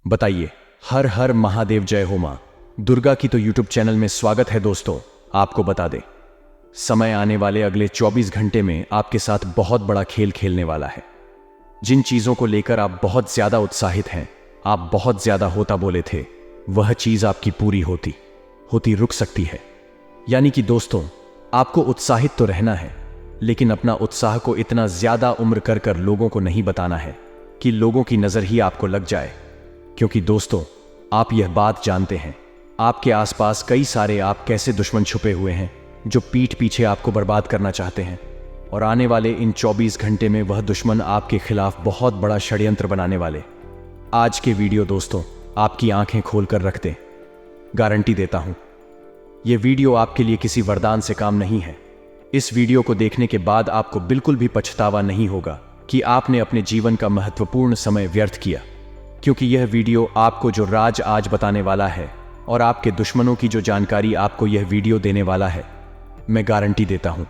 बताइए। हर हर महादेव, जय हो मां दुर्गा की। तो यूट्यूब चैनल में स्वागत है दोस्तों। आपको बता दें, समय आने वाले अगले 24 घंटे में आपके साथ बहुत बड़ा खेल खेलने वाला है। जिन चीजों को लेकर आप बहुत ज्यादा उत्साहित हैं, आप बहुत ज्यादा होता बोले थे, वह चीज आपकी पूरी होती रुक सकती है। यानी कि दोस्तों, आपको उत्साहित तो रहना है, लेकिन अपना उत्साह को इतना ज्यादा उम्र कर लोगों को नहीं बताना है कि लोगों की नजर ही आपको लग जाए। क्योंकि दोस्तों, आप यह बात जानते हैं, आपके आसपास कई सारे आप कैसे दुश्मन छुपे हुए हैं जो पीठ पीछे आपको बर्बाद करना चाहते हैं। और आने वाले इन 24 घंटे में वह दुश्मन आपके खिलाफ बहुत बड़ा षड्यंत्र बनाने वाले। आज के वीडियो दोस्तों आपकी आंखें खोलकर रख दे। गारंटी देता हूं, यह वीडियो आपके लिए किसी वरदान से काम नहीं है। इस वीडियो को देखने के बाद आपको बिल्कुल भी पछतावा नहीं होगा कि आपने अपने जीवन का महत्वपूर्ण समय व्यर्थ किया। क्योंकि यह वीडियो आपको जो राज आज बताने वाला है और आपके दुश्मनों की जो जानकारी आपको यह वीडियो देने वाला है, मैं गारंटी देता हूं,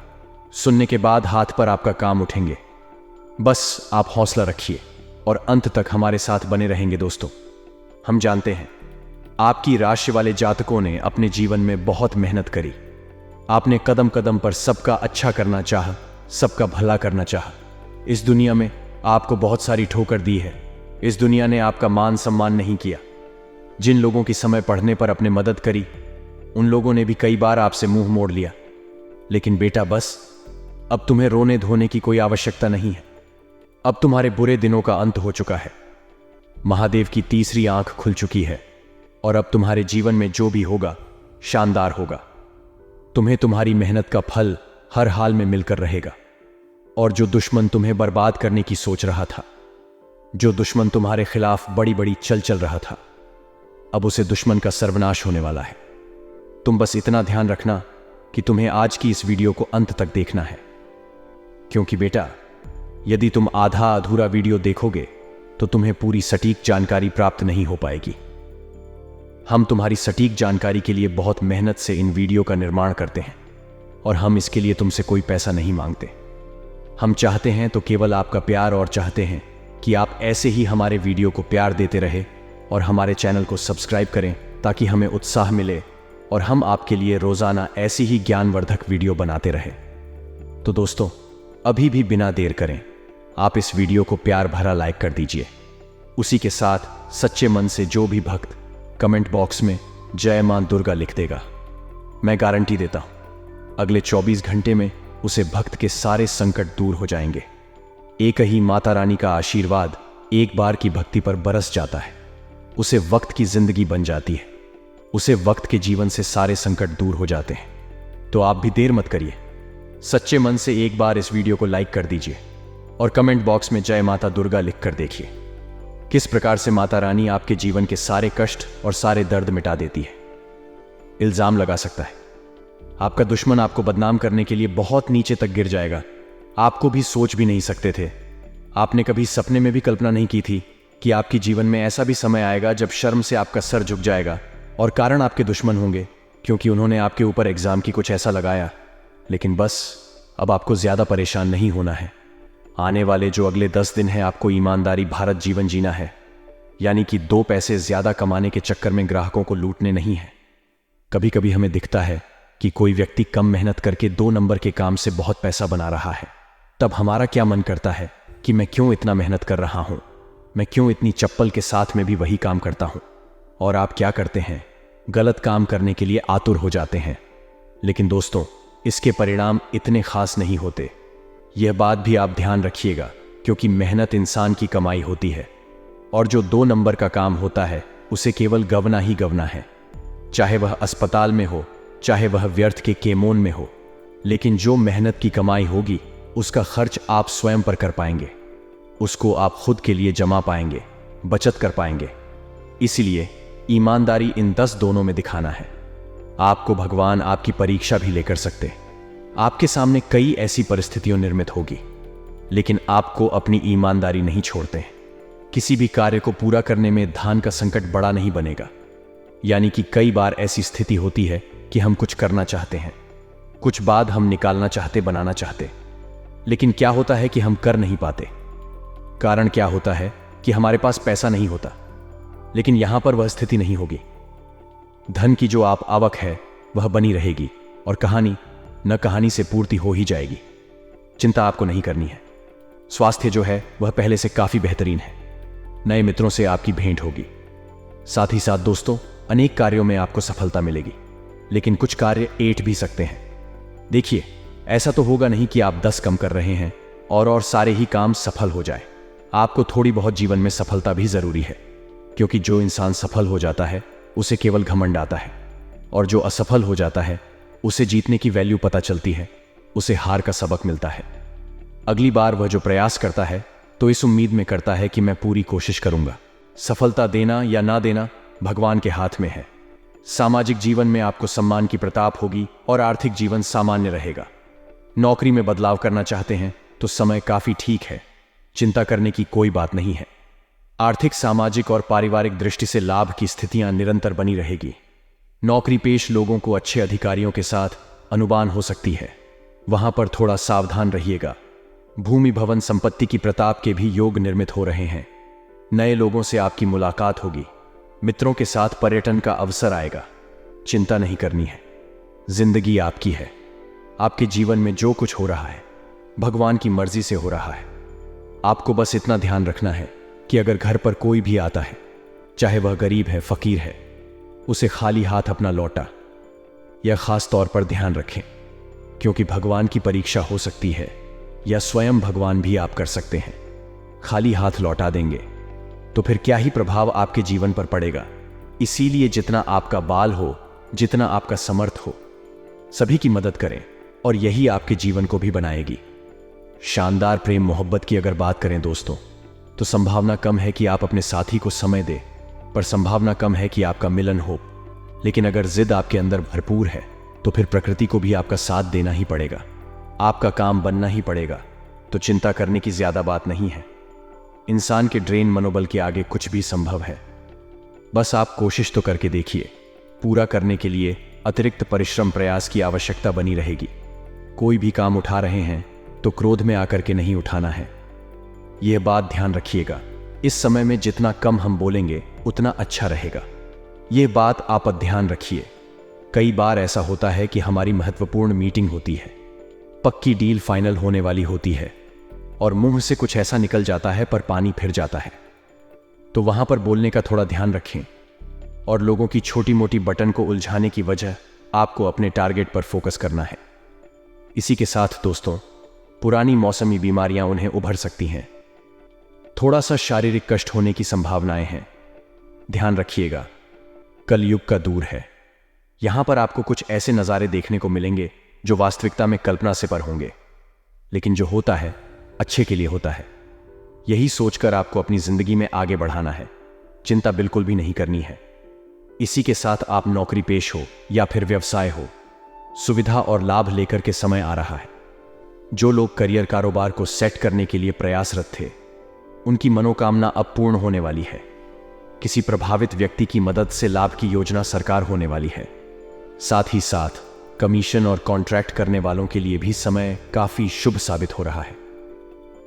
सुनने के बाद हाथ पर आपका काम उठेंगे। बस आप हौसला रखिए और अंत तक हमारे साथ बने रहेंगे दोस्तों। हम जानते हैं, आपकी राशि वाले जातकों ने अपने जीवन में बहुत मेहनत करी। आपने कदम कदम पर सबका अच्छा करना चाहा, सबका भला करना चाहा। इस दुनिया में आपको बहुत सारी ठोकर दी है। इस दुनिया ने आपका मान सम्मान नहीं किया। जिन लोगों की समय पढ़ने पर अपने मदद करी, उन लोगों ने भी कई बार आपसे मुंह मोड़ लिया। लेकिन बेटा, बस अब तुम्हें रोने धोने की कोई आवश्यकता नहीं है। अब तुम्हारे बुरे दिनों का अंत हो चुका है। महादेव की तीसरी आंख खुल चुकी है और अब तुम्हारे जीवन में जो भी होगा शानदार होगा। तुम्हें तुम्हारी मेहनत का फल हर हाल में मिलकर रहेगा। और जो दुश्मन तुम्हें बर्बाद करने की सोच रहा था, जो दुश्मन तुम्हारे खिलाफ बड़ी बड़ी चल रहा था, अब उसे दुश्मन का सर्वनाश होने वाला है। तुम बस इतना ध्यान रखना कि तुम्हें आज की इस वीडियो को अंत तक देखना है। क्योंकि बेटा, यदि तुम आधा अधूरा वीडियो देखोगे तो तुम्हें पूरी सटीक जानकारी प्राप्त नहीं हो पाएगी। हम तुम्हारी सटीक जानकारी के लिए बहुत मेहनत से इन वीडियो का निर्माण करते हैं और हम इसके लिए तुमसे कोई पैसा नहीं मांगते। हम चाहते हैं तो केवल आपका प्यार, और चाहते हैं कि आप ऐसे ही हमारे वीडियो को प्यार देते रहे और हमारे चैनल को सब्सक्राइब करें, ताकि हमें उत्साह मिले और हम आपके लिए रोजाना ऐसी ही ज्ञानवर्धक वीडियो बनाते रहे। तो दोस्तों, अभी भी बिना देर करें आप इस वीडियो को प्यार भरा लाइक कर दीजिए। उसी के साथ सच्चे मन से जो भी भक्त कमेंट बॉक्स में जय मां दुर्गा लिख देगा, मैं गारंटी देता हूं अगले 24 घंटे में उसे भक्त के सारे संकट दूर हो जाएंगे। एक ही माता रानी का आशीर्वाद एक बार की भक्ति पर बरस जाता है, उसे वक्त की जिंदगी बन जाती है। उसे वक्त के जीवन से सारे संकट दूर हो जाते हैं। तो आप भी देर मत करिए, सच्चे मन से एक बार इस वीडियो को लाइक कर दीजिए और कमेंट बॉक्स में जय माता दुर्गा लिख कर देखिए किस प्रकार से माता रानी आपके जीवन के सारे कष्ट और सारे दर्द मिटा देती है। इल्जाम लगा सकता है, आपका दुश्मन आपको बदनाम करने के लिए बहुत नीचे तक गिर जाएगा। आपको भी सोच भी नहीं सकते थे, आपने कभी सपने में भी कल्पना नहीं की थी कि आपके जीवन में ऐसा भी समय आएगा जब शर्म से आपका सर झुक जाएगा। और कारण आपके दुश्मन होंगे, क्योंकि उन्होंने आपके ऊपर एग्जाम की कुछ ऐसा लगाया। लेकिन बस अब आपको ज्यादा परेशान नहीं होना है। आने वाले जो अगले 10 दिन हैं, आपको ईमानदारी भारत जीवन जीना है। यानी कि 2 पैसे ज्यादा कमाने के चक्कर में ग्राहकों को लूटने नहीं है। कभी कभी हमें दिखता है कि कोई व्यक्ति कम मेहनत करके 2 नंबर के काम से बहुत पैसा बना रहा है। तब हमारा क्या मन करता है कि मैं क्यों इतना मेहनत कर रहा हूं, मैं क्यों इतनी चप्पल के साथ में भी वही काम करता हूं। और आप क्या करते हैं, गलत काम करने के लिए आतुर हो जाते हैं। लेकिन दोस्तों, इसके परिणाम इतने खास नहीं होते। यह बात भी आप ध्यान रखिएगा, क्योंकि मेहनत इंसान की कमाई होती है और जो 2 नंबर का काम होता है उसे केवल गवना ही गवना है। चाहे वह अस्पताल में हो, चाहे वह व्यर्थ के केमोन में हो। लेकिन जो मेहनत की कमाई होगी उसका खर्च आप स्वयं पर कर पाएंगे, उसको आप खुद के लिए जमा पाएंगे, बचत कर पाएंगे। इसलिए ईमानदारी इन 10 दोनों में दिखाना है। आपको भगवान आपकी परीक्षा भी लेकर सकते। आपके सामने कई ऐसी परिस्थितियां निर्मित होगी, लेकिन आपको अपनी ईमानदारी नहीं छोड़ते। किसी भी कार्य को पूरा करने में धन का संकट बड़ा नहीं बनेगा। यानी कि कई बार ऐसी स्थिति होती है कि हम कुछ करना चाहते हैं, कुछ बाद हम निकालना चाहते, बनाना चाहते, लेकिन क्या होता है कि हम कर नहीं पाते। कारण क्या होता है कि हमारे पास पैसा नहीं होता। लेकिन यहां पर वह स्थिति नहीं होगी। धन की जो आप आवक है वह बनी रहेगी और कहानी न कहानी से पूर्ति हो ही जाएगी। चिंता आपको नहीं करनी है। स्वास्थ्य जो है वह पहले से काफी बेहतरीन है। नए मित्रों से आपकी भेंट होगी। साथ ही साथ दोस्तों, अनेक कार्यों में आपको सफलता मिलेगी, लेकिन कुछ कार्य ऐंठ भी सकते हैं। देखिए, ऐसा तो होगा नहीं कि आप 10 कम कर रहे हैं और सारे ही काम सफल हो जाए। आपको थोड़ी बहुत जीवन में सफलता भी जरूरी है, क्योंकि जो इंसान सफल हो जाता है उसे केवल घमंड आता है, और जो असफल हो जाता है उसे जीतने की वैल्यू पता चलती है, उसे हार का सबक मिलता है। अगली बार वह जो प्रयास करता है तो इस उम्मीद में करता है कि मैं पूरी कोशिश करूंगा। सफलता देना या ना देना भगवान के हाथ में है। सामाजिक जीवन में आपको सम्मान की प्रताप होगी और आर्थिक जीवन सामान्य रहेगा। नौकरी में बदलाव करना चाहते हैं तो समय काफी ठीक है। चिंता करने की कोई बात नहीं है। आर्थिक, सामाजिक और पारिवारिक दृष्टि से लाभ की स्थितियां निरंतर बनी रहेगी। नौकरी पेश लोगों को अच्छे अधिकारियों के साथ अनुबान हो सकती है, वहां पर थोड़ा सावधान रहिएगा। भूमि, भवन, संपत्ति की प्रताप के भी योग निर्मित हो रहे हैं। नए लोगों से आपकी मुलाकात होगी। मित्रों के साथ पर्यटन का अवसर आएगा। चिंता नहीं करनी है, जिंदगी आपकी है। आपके जीवन में जो कुछ हो रहा है भगवान की मर्जी से हो रहा है। आपको बस इतना ध्यान रखना है कि अगर घर पर कोई भी आता है, चाहे वह गरीब है, फकीर है, उसे खाली हाथ अपना लौटा। यह खास तौर पर ध्यान रखें, क्योंकि भगवान की परीक्षा हो सकती है या स्वयं भगवान भी आप कर सकते हैं। खाली हाथ लौटा देंगे तो फिर क्या ही प्रभाव आपके जीवन पर पड़ेगा। इसीलिए जितना आपका बाल हो, जितना आपका समर्थ हो, सभी की मदद करें और यही आपके जीवन को भी बनाएगी। शानदार प्रेम मोहब्बत की अगर बात करें दोस्तों, तो संभावना कम है कि आप अपने साथी को समय दें, पर संभावना कम है कि आपका मिलन हो। लेकिन अगर जिद आपके अंदर भरपूर है तो फिर प्रकृति को भी आपका साथ देना ही पड़ेगा। आपका काम बनना ही पड़ेगा। तो चिंता करने की ज्यादा बात नहीं है। इंसान के ड्रेन मनोबल के आगे कुछ भी संभव है। बस आप कोशिश तो करके देखिए। पूरा करने के लिए अतिरिक्त परिश्रम, प्रयास की आवश्यकता बनी रहेगी। कोई भी काम उठा रहे हैं तो क्रोध में आकर के नहीं उठाना है। यह बात ध्यान रखिएगा। इस समय में जितना कम हम बोलेंगे उतना अच्छा रहेगा। यह बात आप ध्यान रखिए। कई बार ऐसा होता है कि हमारी महत्वपूर्ण मीटिंग होती है, पक्की डील फाइनल होने वाली होती है, और मुंह से कुछ ऐसा निकल जाता है पर पानी फिर जाता है। तो वहां पर बोलने का थोड़ा ध्यान रखें, और लोगों की छोटी मोटी बटन को उलझाने की वजह आपको अपने टारगेट पर फोकस करना है। इसी के साथ दोस्तों, पुरानी मौसमी बीमारियां उन्हें उभर सकती हैं। थोड़ा सा शारीरिक कष्ट होने की संभावनाएं हैं। ध्यान रखिएगा, कलयुग का दूर है। यहां पर आपको कुछ ऐसे नज़ारे देखने को मिलेंगे जो वास्तविकता में कल्पना से पर होंगे, लेकिन जो होता है अच्छे के लिए होता है। यही सोचकर आपको अपनी जिंदगी में आगे बढ़ाना है। चिंता बिल्कुल भी नहीं करनी है। इसी के साथ आप नौकरी पेश हो या फिर व्यवसाय हो, सुविधा और लाभ लेकर के समय आ रहा है। जो लोग करियर, कारोबार को सेट करने के लिए प्रयासरत थे, उनकी मनोकामना अब पूर्ण होने वाली है। किसी प्रभावित व्यक्ति की मदद से लाभ की योजना साकार होने वाली है। साथ ही साथ कमीशन और कॉन्ट्रैक्ट करने वालों के लिए भी समय काफी शुभ साबित हो रहा है।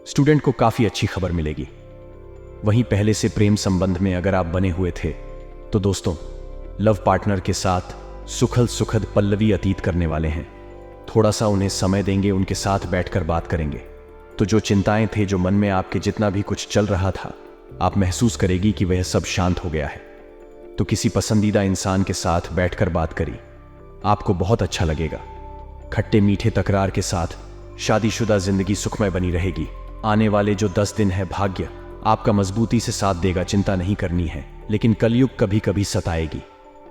स्टूडेंट को काफी अच्छी खबर मिलेगी। वहीं पहले से प्रेम संबंध में अगर आप बने हुए थे तो दोस्तों, लव पार्टनर के साथ सुखद पल्लवी अतीत करने वाले हैं। थोड़ा सा उन्हें समय देंगे, उनके साथ बैठकर बात करेंगे, तो जो चिंताएं थे, जो मन में आपके जितना भी कुछ चल रहा था, आप महसूस करेगी कि वह सब शांत हो गया है। तो किसी पसंदीदा इंसान के साथ बैठकर बात करी, आपको बहुत अच्छा लगेगा। खट्टे मीठे तकरार के साथ शादीशुदा जिंदगी सुखमय बनी रहेगी। आने वाले जो 10 दिन है, भाग्य आपका मजबूती से साथ देगा। चिंता नहीं करनी है। लेकिन कलयुग कभी कभी सताएगी।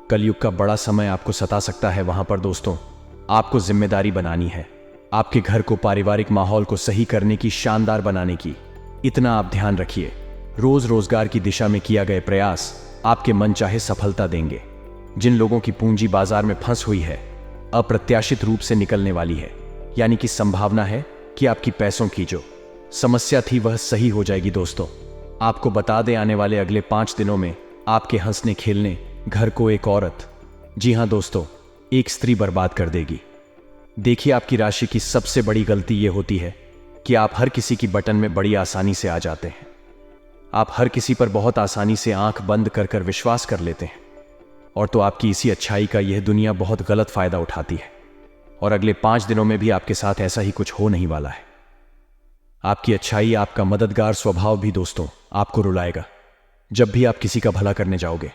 कलयुग का बड़ा समय आपको सता सकता है। वहां पर दोस्तों, आपको जिम्मेदारी बनानी है। आपके घर को, पारिवारिक माहौल को सही करने की, शानदार बनाने की। इतना आप ध्यान रखिए। रोजगार की दिशा में किया गए प्रयास आपके मन चाहे सफलता देंगे। जिन लोगों की पूंजी बाजार में फंस हुई है, अप्रत्याशित रूप से निकलने वाली है। यानी कि संभावना है कि आपकी पैसों की जो समस्या थी वह सही हो जाएगी। दोस्तों, आपको बता दें, आने वाले अगले 5 दिनों में आपके हंसने खेलने घर को एक औरत, जी हां दोस्तों, एक स्त्री बर्बाद कर देगी। देखिए, आपकी राशि की सबसे बड़ी गलती यह होती है कि आप हर किसी की बटन में बड़ी आसानी से आ जाते हैं। आप हर किसी पर बहुत आसानी से आंख बंद कर कर विश्वास कर लेते हैं, और तो आपकी इसी अच्छाई का यह दुनिया बहुत गलत फायदा उठाती है। और अगले 5 दिनों में भी आपके साथ ऐसा ही कुछ हो नहीं वाला है। आपकी अच्छाई, आपका मददगार स्वभाव भी दोस्तों आपको रुलाएगा। जब भी आप किसी का भला करने जाओगे,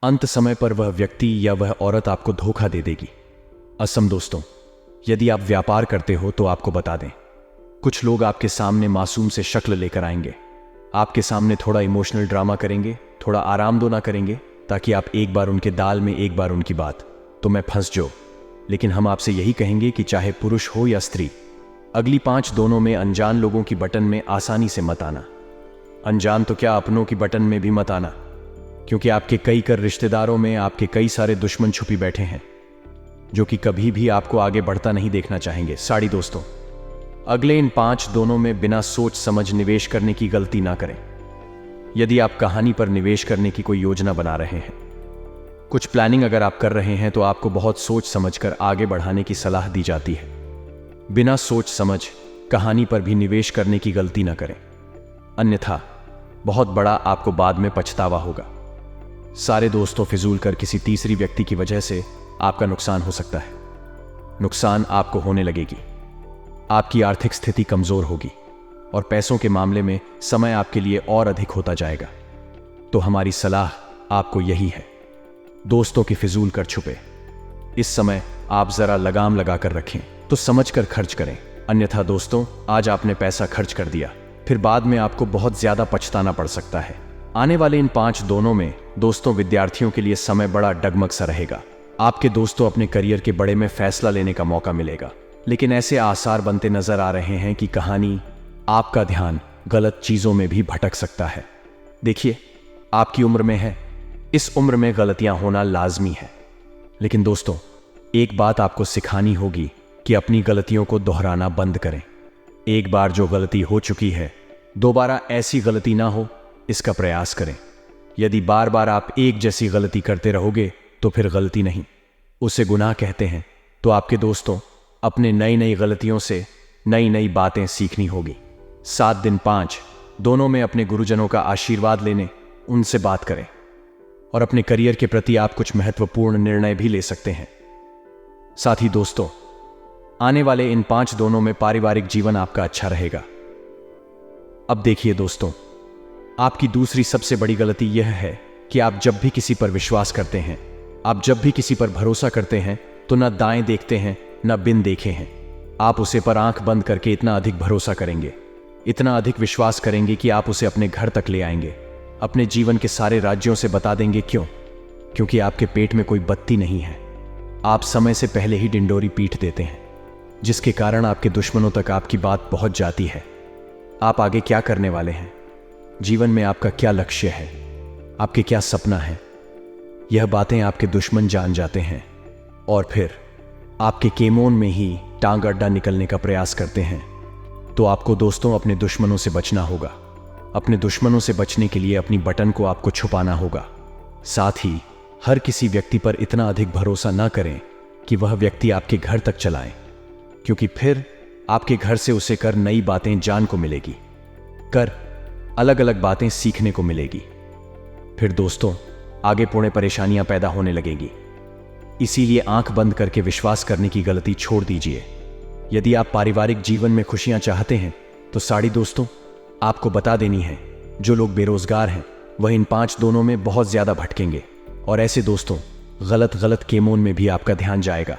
अंत समय पर वह व्यक्ति या वह औरत आपको धोखा दे देगी। असम दोस्तों, यदि आप व्यापार करते हो तो आपको बता दें, कुछ लोग आपके सामने मासूम से शक्ल लेकर आएंगे, आपके सामने थोड़ा इमोशनल ड्रामा करेंगे, थोड़ा आराम दोना करेंगे, ताकि आप एक बार उनके दाल में एक बार उनकी बात तो मैं फंस जाऊं। लेकिन हम आपसे यही कहेंगे कि चाहे पुरुष हो या स्त्री, अगली 5 दोनों में अनजान लोगों की बटन में आसानी से मत आना। अनजान तो क्या, अपनों की बटन में भी मत आना, क्योंकि आपके कई कर रिश्तेदारों में आपके कई सारे दुश्मन छुपी बैठे हैं, जो कि कभी भी आपको आगे बढ़ता नहीं देखना चाहेंगे। साड़ी दोस्तों, अगले इन 5 दोनों में बिना सोच समझ निवेश करने की गलती ना करें। यदि आप कहानी पर निवेश करने की कोई योजना बना रहे हैं, कुछ प्लानिंग अगर आप कर रहे हैं, तो आपको बहुत सोच समझकर आगे बढ़ाने की सलाह दी जाती है। बिना सोच समझ कहानी पर भी निवेश करने की गलती ना करें, अन्यथा बहुत बड़ा आपको बाद में पछतावा होगा। सारे दोस्तों, फिजूल कर किसी तीसरी व्यक्ति की वजह से आपका नुकसान हो सकता है। नुकसान आपको होने लगेगी, आपकी आर्थिक स्थिति कमजोर होगी, और पैसों के मामले में समय आपके लिए और अधिक होता जाएगा। तो हमारी सलाह आपको यही है, दोस्तों की फिजूल कर छुपे। इस समय आप जरा लगाम लगाकर रखें तो समझकर खर्च करें, अन्यथा दोस्तों आज आपने पैसा खर्च कर दिया, फिर बाद में आपको बहुत ज्यादा पछताना पड़ सकता है। आने वाले इन 5 दोनों में दोस्तों विद्यार्थियों के लिए समय बड़ा डगमग सा रहेगा। आपके दोस्तों अपने करियर के बड़े में फैसला लेने का मौका मिलेगा, लेकिन ऐसे आसार बनते नजर आ रहे हैं कि कहानी आपका ध्यान गलत चीजों में भी भटक सकता है। देखिए, आपकी उम्र में है, इस उम्र में गलतियां होना लाजमी है, लेकिन दोस्तों एक बात आपको सिखानी होगी कि अपनी गलतियों को दोहराना बंद करें। एक बार जो गलती हो चुकी है, दोबारा ऐसी गलती ना हो, इसका प्रयास करें। यदि बार बार आप एक जैसी गलती करते रहोगे तो फिर गलती नहीं, उसे गुनाह कहते हैं। तो आपके दोस्तों अपने नई नई गलतियों से नई नई बातें सीखनी होगी। 7 दिन 5 दोनों में अपने गुरुजनों का आशीर्वाद लेने, उनसे बात करें, और अपने करियर के प्रति आप कुछ महत्वपूर्ण निर्णय भी ले सकते हैं। साथ ही दोस्तों, आने वाले इन 5 दोनों में पारिवारिक जीवन आपका अच्छा रहेगा। अब देखिए दोस्तों, आपकी दूसरी सबसे बड़ी गलती यह है कि आप जब भी किसी पर विश्वास करते हैं, आप जब भी किसी पर भरोसा करते हैं, तो न दाएं देखते हैं न बिन देखे हैं। आप उसे पर आंख बंद करके इतना अधिक भरोसा करेंगे, इतना अधिक विश्वास करेंगे कि आप उसे अपने घर तक ले आएंगे, अपने जीवन के सारे राज्यों से बता देंगे। क्यों? क्योंकि आपके पेट में कोई बत्ती नहीं है। आप समय से पहले ही डिंडोरी पीट देते हैं, जिसके कारण आपके दुश्मनों तक आपकी बात पहुंच जाती है। आप आगे क्या करने वाले हैं, जीवन में आपका क्या लक्ष्य है, आपके क्या सपना है, यह बातें आपके दुश्मन जान जाते हैं, और फिर आपके केमोन में ही टांग अड्डा निकलने का प्रयास करते हैं। तो आपको दोस्तों अपने दुश्मनों से बचना होगा। अपने दुश्मनों से बचने के लिए अपनी बटन को आपको छुपाना होगा। साथ ही हर किसी व्यक्ति पर इतना अधिक भरोसा ना करें कि वह व्यक्ति आपके घर तक चलाए, क्योंकि फिर आपके घर से उसे कर नई बातें जान को मिलेगी, कर अलग अलग बातें सीखने को मिलेगी। फिर दोस्तों आगे पुणे परेशानियां पैदा होने लगेगी। इसीलिए आंख बंद करके विश्वास करने की गलती छोड़ दीजिए। यदि आप पारिवारिक जीवन में खुशियां चाहते हैं, तो साड़ी दोस्तों आपको बता देनी है, जो लोग बेरोजगार हैं वह इन 5 दोनों में बहुत ज्यादा भटकेंगे, और ऐसे दोस्तों गलत गलत केमोन में भी आपका ध्यान जाएगा,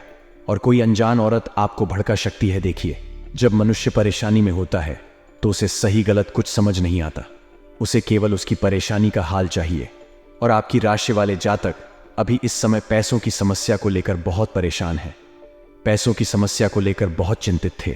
और कोई अनजान औरत आपको भड़का सकती है। देखिए, जब मनुष्य परेशानी में होता है तो उसे सही गलत कुछ समझ नहीं आता, उसे केवल उसकी परेशानी का हाल चाहिए। और आपकी राशि वाले जातक अभी इस समय पैसों की समस्या को लेकर बहुत परेशान हैं, पैसों की समस्या को लेकर बहुत चिंतित थे।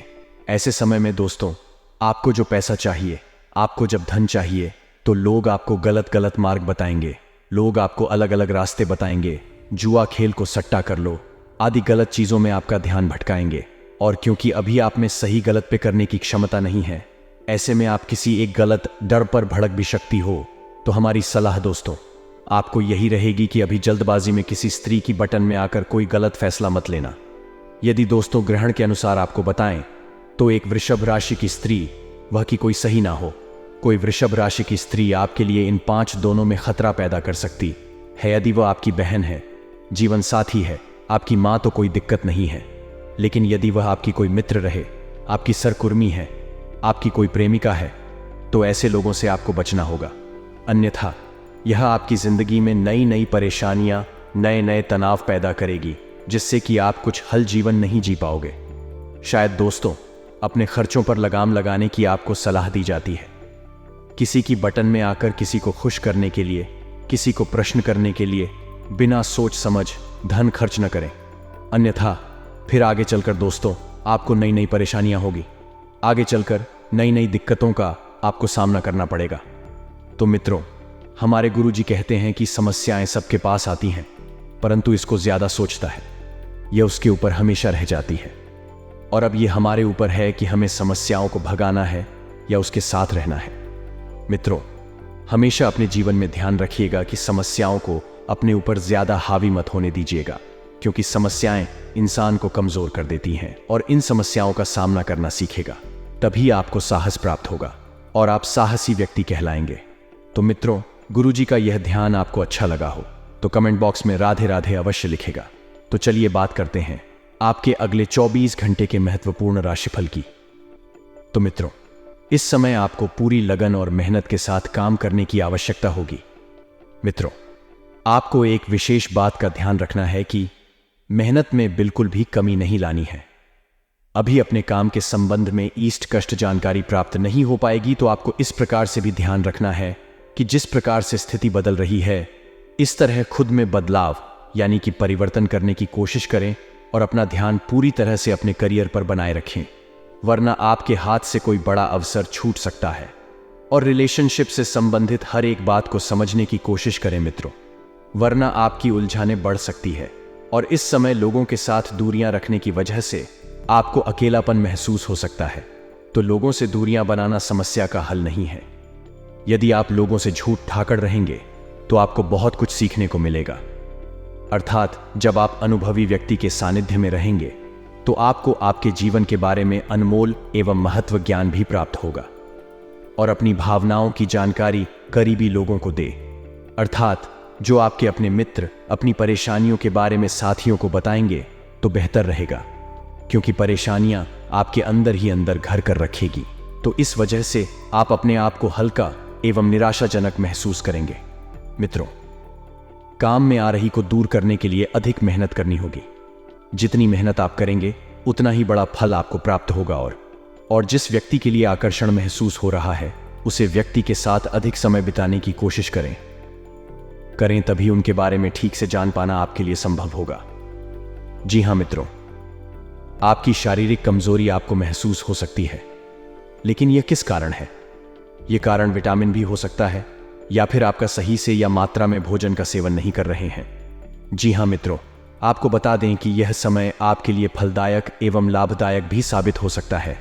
ऐसे समय में दोस्तों आपको जो पैसा चाहिए, आपको जब धन चाहिए, तो लोग आपको गलत गलत मार्ग बताएंगे, लोग आपको अलग अलग रास्ते बताएंगे, जुआ खेल को सट्टा कर लो आदि गलत चीजों में आपका ध्यान भटकाएंगे। और क्योंकि अभी आप में सही गलत पे करने की क्षमता नहीं है, ऐसे में आप किसी एक गलत डर पर भड़क भी सकती हो। तो हमारी सलाह दोस्तों आपको यही रहेगी कि अभी जल्दबाजी में किसी स्त्री की बटन में आकर कोई गलत फैसला मत लेना। यदि दोस्तों ग्रहण के अनुसार आपको बताएं, तो एक वृषभ राशि की स्त्री, वह की कोई सही ना हो, कोई वृषभ राशि की स्त्री आपके लिए इन 5 दोनों में खतरा पैदा कर सकती है। यदि वह आपकी बहन है, जीवन साथी है, आपकी माँ, तो कोई दिक्कत नहीं है। लेकिन यदि वह आपकी कोई मित्र रहे, आपकी सरकुर्मी है, आपकी कोई प्रेमिका है, तो ऐसे लोगों से आपको बचना होगा। अन्यथा यह आपकी जिंदगी में नई नई परेशानियां, नए नए तनाव पैदा करेगी, जिससे कि आप कुछ हल जीवन नहीं जी पाओगे। शायद दोस्तों, अपने खर्चों पर लगाम लगाने की आपको सलाह दी जाती है। किसी की बटन में आकर किसी को खुश करने के लिए, किसी को प्रश्न करने के लिए बिना सोच समझ धन खर्च न करें। अन्यथा फिर आगे चलकर दोस्तों आपको नई नई परेशानियां होगी। आगे चलकर नई नई दिक्कतों का आपको सामना करना पड़ेगा। तो मित्रों, हमारे गुरुजी कहते हैं कि समस्याएं सबके पास आती हैं, परंतु इसको ज्यादा सोचता है, यह उसके ऊपर हमेशा रह जाती है। और अब यह हमारे ऊपर है कि हमें समस्याओं को भगाना है या उसके साथ रहना है। मित्रों, हमेशा अपने जीवन में ध्यान रखिएगा कि समस्याओं को अपने ऊपर ज्यादा हावी मत होने दीजिएगा, क्योंकि समस्याएं इंसान को कमजोर कर देती हैं और इन समस्याओं का सामना करना सीखेगा, तभी आपको साहस प्राप्त होगा और आप साहसी व्यक्ति कहलाएंगे। तो मित्रों, गुरुजी का यह ध्यान आपको अच्छा लगा हो तो कमेंट बॉक्स में राधे राधे अवश्य लिखेगा। तो चलिए बात करते हैं आपके अगले 24 घंटे के महत्वपूर्ण राशिफल की। तो मित्रों, इस समय आपको पूरी लगन और मेहनत के साथ काम करने की आवश्यकता होगी। मित्रों, आपको एक विशेष बात का ध्यान रखना है कि मेहनत में बिल्कुल भी कमी नहीं लानी है। अभी अपने काम के संबंध में ईस्ट कष्ट जानकारी प्राप्त नहीं हो पाएगी, तो आपको इस प्रकार से भी ध्यान रखना है कि जिस प्रकार से स्थिति बदल रही है, इस तरह खुद में बदलाव यानी कि परिवर्तन करने की कोशिश करें और अपना ध्यान पूरी तरह से अपने करियर पर बनाए रखें, वरना आपके हाथ से कोई बड़ा अवसर छूट सकता है। और रिलेशनशिप से संबंधित हर एक बात को समझने की कोशिश करें मित्रों, वरना आपकी उलझनें बढ़ सकती है और इस समय लोगों के साथ दूरियां रखने की वजह से आपको अकेलापन महसूस हो सकता है। तो लोगों से दूरियां बनाना समस्या का हल नहीं है। यदि आप लोगों से झूठ ठाकर रहेंगे तो आपको बहुत कुछ सीखने को मिलेगा। अर्थात जब आप अनुभवी व्यक्ति के सानिध्य में रहेंगे तो आपको आपके जीवन के बारे में अनमोल एवं महत्व ज्ञान भी प्राप्त होगा। और अपनी भावनाओं की जानकारी करीबी लोगों को दे, अर्थात जो आपके अपने मित्र अपनी परेशानियों के बारे में साथियों को बताएंगे तो बेहतर रहेगा, क्योंकि परेशानियां आपके अंदर ही अंदर घर कर रखेगी। तो इस वजह से आप अपने आप को हल्का एवं निराशाजनक महसूस करेंगे। मित्रों, काम में आ रही को दूर करने के लिए अधिक मेहनत करनी होगी। जितनी मेहनत आप करेंगे उतना ही बड़ा फल आपको प्राप्त होगा। और जिस व्यक्ति के लिए आकर्षण महसूस हो रहा है, उसे व्यक्ति के साथ अधिक समय बिताने की कोशिश करें, तभी उनके बारे में ठीक से जान पाना आपके लिए संभव होगा। जी हां मित्रों, आपकी शारीरिक कमजोरी आपको महसूस हो सकती है, लेकिन यह किस कारण है? यह कारण विटामिन भी हो सकता है, या फिर आपका सही से या मात्रा में भोजन का सेवन नहीं कर रहे हैं। जी हां मित्रों, आपको बता दें कि यह समय आपके लिए फलदायक एवं लाभदायक भी साबित हो सकता है।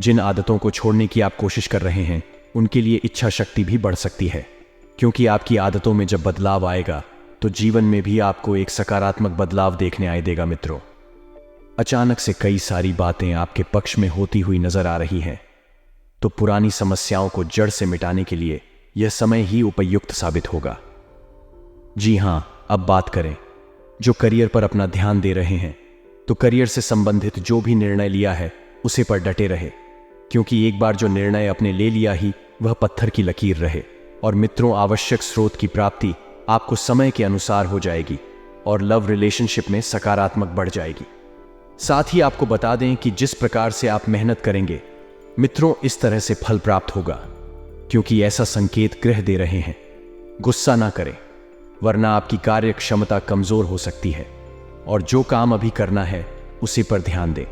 जिन आदतों को छोड़ने की आप कोशिश कर रहे हैं, उनके लिए इच्छा शक्ति भी बढ़ सकती है, क्योंकि आपकी आदतों में जब बदलाव आएगा तो जीवन में भी आपको एक सकारात्मक बदलाव देखने आए देगा। मित्रों, अचानक से कई सारी बातें आपके पक्ष में होती हुई नजर आ रही हैं, तो पुरानी समस्याओं को जड़ से मिटाने के लिए यह समय ही उपयुक्त साबित होगा। जी हां, अब बात करें जो करियर पर अपना ध्यान दे रहे हैं, तो करियर से संबंधित जो भी निर्णय लिया है उसे पर डटे रहे, क्योंकि एक बार जो निर्णय अपने ले लिया ही वह पत्थर की लकीर रहे। और मित्रों, आवश्यक स्रोत की प्राप्ति आपको समय के अनुसार हो जाएगी और लव रिलेशनशिप में सकारात्मक बढ़ जाएगी। साथ ही आपको बता दें कि जिस प्रकार से आप मेहनत करेंगे मित्रों, इस तरह से फल प्राप्त होगा, क्योंकि ऐसा संकेत ग्रह दे रहे हैं। गुस्सा ना करें, वरना आपकी कार्य क्षमता कमजोर हो सकती है। और जो काम अभी करना है उसी पर ध्यान दें,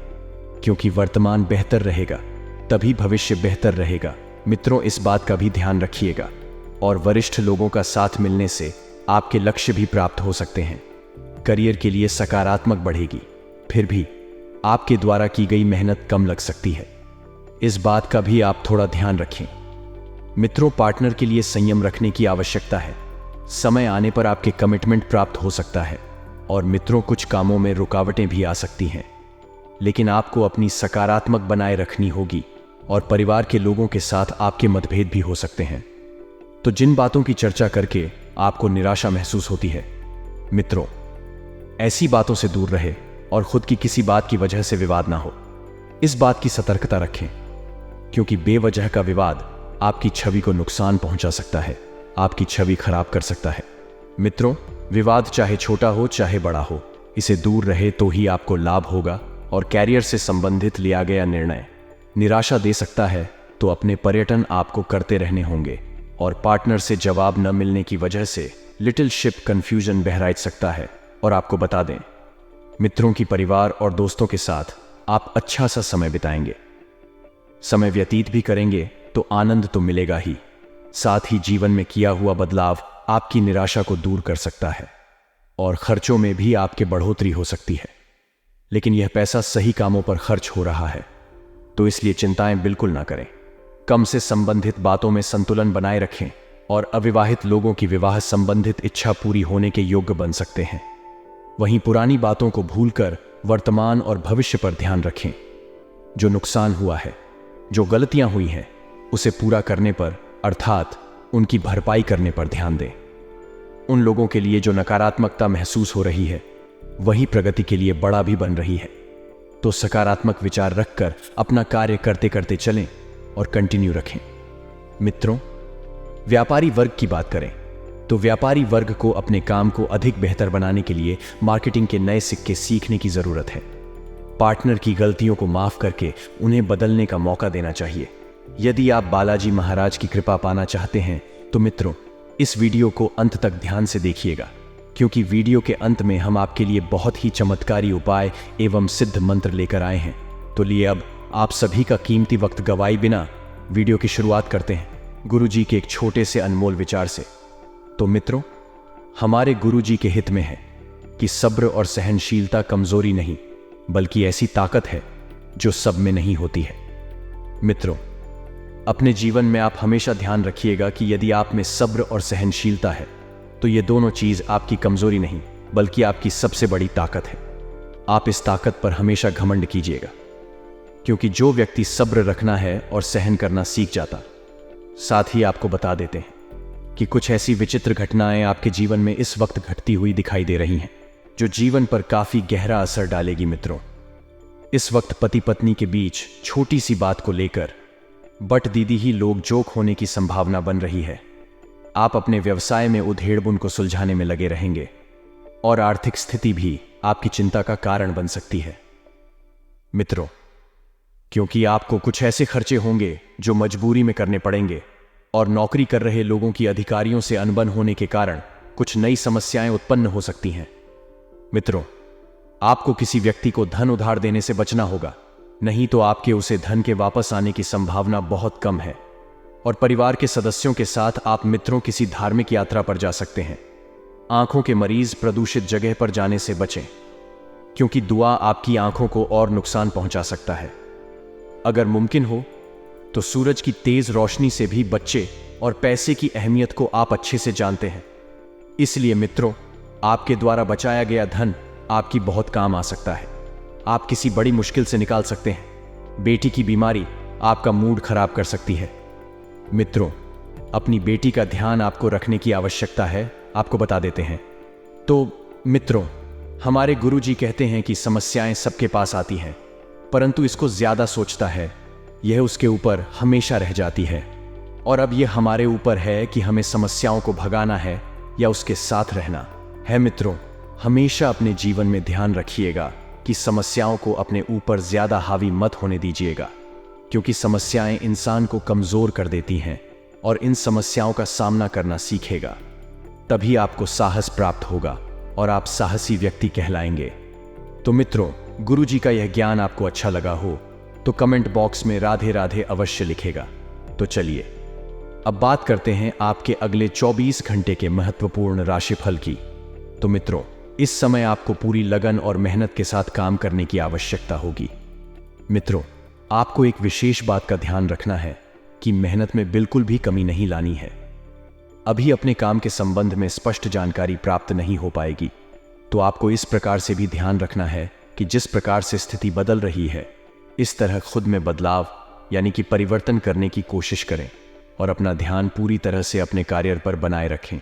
क्योंकि वर्तमान बेहतर रहेगा तभी भविष्य बेहतर रहेगा। मित्रों, इस बात का भी ध्यान रखिएगा। और वरिष्ठ लोगों का साथ मिलने से आपके लक्ष्य भी प्राप्त हो सकते हैं। करियर के लिए सकारात्मक बढ़ेगी, फिर भी आपके द्वारा की गई मेहनत कम लग सकती है। इस बात का भी आप थोड़ा ध्यान रखें। मित्रों, पार्टनर के लिए संयम रखने की आवश्यकता है। समय आने पर आपके कमिटमेंट प्राप्त हो सकता है और मित्रों, कुछ कामों में रुकावटें भी आ सकती हैं, लेकिन आपको अपनी सकारात्मक बनाए रखनी होगी और परिवार के लोगों के साथ आपके मतभेद भी हो सकते हैं। तो जिन बातों की चर्चा करके आपको निराशा महसूस होती है, मित्रों, ऐसी बातों से दूर रहे और खुद की किसी बात की वजह से विवाद ना हो, इस बात की सतर्कता रखें, क्योंकि बेवजह का विवाद आपकी छवि को नुकसान पहुंचा सकता है, आपकी छवि खराब कर सकता है। मित्रों, विवाद चाहे छोटा हो चाहे बड़ा हो, इसे दूर रहे तो ही आपको लाभ होगा। और कैरियर से संबंधित लिया गया निर्णय निराशा दे सकता है, तो अपने पर्यटन आपको करते रहने होंगे। और पार्टनर से जवाब न मिलने की वजह से लिटिल शिप कंफ्यूजन बहराइच सकता है। और आपको बता दें, मित्रों की परिवार और दोस्तों के साथ आप अच्छा सा समय बिताएंगे, समय व्यतीत भी करेंगे, तो आनंद तो मिलेगा ही, साथ ही जीवन में किया हुआ बदलाव आपकी निराशा को दूर कर सकता है। और खर्चों में भी आपके बढ़ोतरी हो सकती है, लेकिन यह पैसा सही कामों पर खर्च हो रहा है, तो इसलिए चिंताएं बिल्कुल ना करें। कम से संबंधित बातों में संतुलन बनाए रखें और अविवाहित लोगों की विवाह संबंधित इच्छा पूरी होने के योग्य बन सकते हैं। वहीं पुरानी बातों को भूलकर वर्तमान और भविष्य पर ध्यान रखें। जो नुकसान हुआ है, जो गलतियां हुई हैं, उसे पूरा करने पर, अर्थात उनकी भरपाई करने पर ध्यान दें। उन लोगों के लिए जो नकारात्मकता महसूस हो रही है, वही प्रगति के लिए बड़ा भी बन रही है। तो सकारात्मक विचार रखकर अपना कार्य करते करते चलें और कंटिन्यू रखें। मित्रों, व्यापारी वर्ग की बात करें तो व्यापारी वर्ग को अपने काम को अधिक बेहतर बनाने के लिए मार्केटिंग के नए सिक्के सीखने की जरूरत है। पार्टनर की गलतियों को माफ करके उन्हें बदलने का मौका देना चाहिए। यदि आप बालाजी महाराज की कृपा पाना चाहते हैं तो मित्रों, इस वीडियो को अंत तक ध्यान से देखिएगा, क्योंकि वीडियो के अंत में हम आपके लिए बहुत ही चमत्कारी उपाय एवं सिद्ध मंत्र लेकर आए हैं। तो लिए अब आप सभी का कीमती वक्त गवाए बिना वीडियो की शुरुआत करते हैं गुरुजी के एक छोटे से अनमोल विचार से। तो मित्रों, हमारे गुरुजी के हित में है कि सब्र और सहनशीलता कमजोरी नहीं, बल्कि ऐसी ताकत है जो सब में नहीं होती है। मित्रों, अपने जीवन में आप हमेशा ध्यान रखिएगा कि यदि आप में सब्र और सहनशीलता है, तो ये दोनों चीज आपकी कमजोरी नहीं, बल्कि आपकी सबसे बड़ी ताकत है। आप इस ताकत पर हमेशा घमंड कीजिएगा, क्योंकि जो व्यक्ति सब्र रखना है और सहन करना सीख जाता, साथ ही आपको बता देते हैं कि कुछ ऐसी विचित्र घटनाएं आपके जीवन में इस वक्त घटती हुई दिखाई दे रही हैं, जो जीवन पर काफी गहरा असर डालेगी। मित्रों, इस वक्त पति पत्नी के बीच छोटी सी बात को लेकर बट दीदी ही लोग जोक होने की संभावना बन रही है। आप अपने व्यवसाय में उधेड़बुन को सुलझाने में लगे रहेंगे और आर्थिक स्थिति भी आपकी चिंता का कारण बन सकती है। मित्रों, क्योंकि आपको कुछ ऐसे खर्चे होंगे जो मजबूरी में करने पड़ेंगे, और नौकरी कर रहे लोगों की अधिकारियों से अनबन होने के कारण कुछ नई समस्याएं उत्पन्न हो सकती हैं। मित्रों, आपको किसी व्यक्ति को धन उधार देने से बचना होगा, नहीं तो आपके उसे धन के वापस आने की संभावना बहुत कम है। और परिवार के सदस्यों के साथ आप मित्रों किसी धार्मिक यात्रा पर जा सकते हैं। आंखों के मरीज प्रदूषित जगह पर जाने से बचें, क्योंकि दुआ आपकी आंखों को और नुकसान पहुंचा सकता है। अगर मुमकिन हो तो सूरज की तेज रोशनी से भी बच्चे, और पैसे की अहमियत को आप अच्छे से जानते हैं। इसलिए मित्रों, आपके द्वारा बचाया गया धन आपकी बहुत काम आ सकता है। आप किसी बड़ी मुश्किल से निकाल सकते हैं। बेटी की बीमारी आपका मूड खराब कर सकती है। मित्रों, अपनी बेटी का ध्यान आपको रखने की आवश्यकता है, आपको बता देते हैं। तो मित्रों, हमारे गुरुजी कहते हैं कि समस्याएं सबके पास आती हैं, परंतु इसको ज्यादा सोचता है, यह उसके ऊपर हमेशा रह जाती है। और अब यह हमारे ऊपर है कि हमें समस्याओं को भगाना है या उसके साथ रहना है। मित्रों, हमेशा अपने जीवन में ध्यान रखिएगा कि समस्याओं को अपने ऊपर ज्यादा हावी मत होने दीजिएगा, क्योंकि समस्याएं इंसान को कमजोर कर देती हैं, और इन समस्याओं का सामना करना सीखेगा, तभी आपको साहस प्राप्त होगा और आप साहसी व्यक्ति कहलाएंगे। तो मित्रों, गुरुजी का यह ज्ञान आपको अच्छा लगा हो तो कमेंट बॉक्स में राधे राधे अवश्य लिखेगा। तो चलिए अब बात करते हैं आपके अगले 24 घंटे के महत्वपूर्ण राशिफल की। तो मित्रों, इस समय आपको पूरी लगन और मेहनत के साथ काम करने की आवश्यकता होगी। मित्रों, आपको एक विशेष बात का ध्यान रखना है कि मेहनत में बिल्कुल भी कमी नहीं लानी है। अभी अपने काम के संबंध में स्पष्ट जानकारी प्राप्त नहीं हो पाएगी, तो आपको इस प्रकार से भी ध्यान रखना है कि जिस प्रकार से स्थिति बदल रही है, इस तरह खुद में बदलाव यानी कि परिवर्तन करने की कोशिश करें और अपना ध्यान पूरी तरह से अपने कार्य पर बनाए रखें।